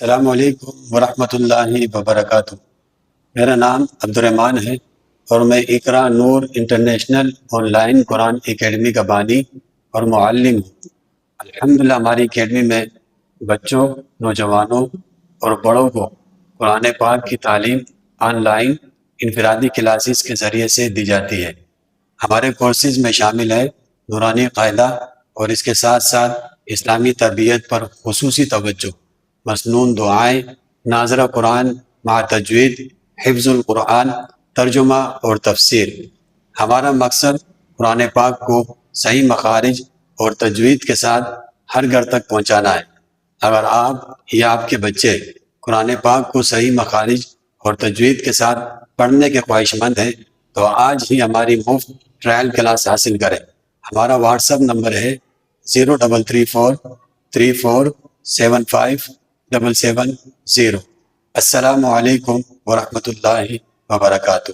السلام علیکم ورحمۃ اللہ وبرکاتہ۔ میرا نام عبد الرحمن ہے اور میں Iqra Noor international online Quran academy کا بانی اور معلم ہوں۔ الحمدللہ ہماری اکیڈمی میں بچوں، نوجوانوں اور بڑوں کو قرآن پاک کی تعلیم آن لائن انفرادی کلاسز کے ذریعے سے دی جاتی ہے۔ ہمارے کورسز میں شامل ہے نورانی قاعدہ اور اس کے ساتھ ساتھ اسلامی تربیت پر خصوصی توجہ، مسنون دعائیں، ناظرہ قرآن مع تجوید، حفظ القرآن، ترجمہ اور تفسیر۔ ہمارا مقصد قرآن پاک کو صحیح مخارج اور تجوید کے ساتھ ہر گھر تک پہنچانا ہے۔ اگر آپ یا آپ کے بچے قرآن پاک کو صحیح مخارج اور تجوید کے ساتھ پڑھنے کے خواہش مند ہیں تو آج ہی ہماری مفت ٹرائل کلاس حاصل کریں۔ ہمارا واٹس ایپ نمبر ہے 033434757770۔ السلام علیکم ورحمۃ اللہ وبرکاتہ۔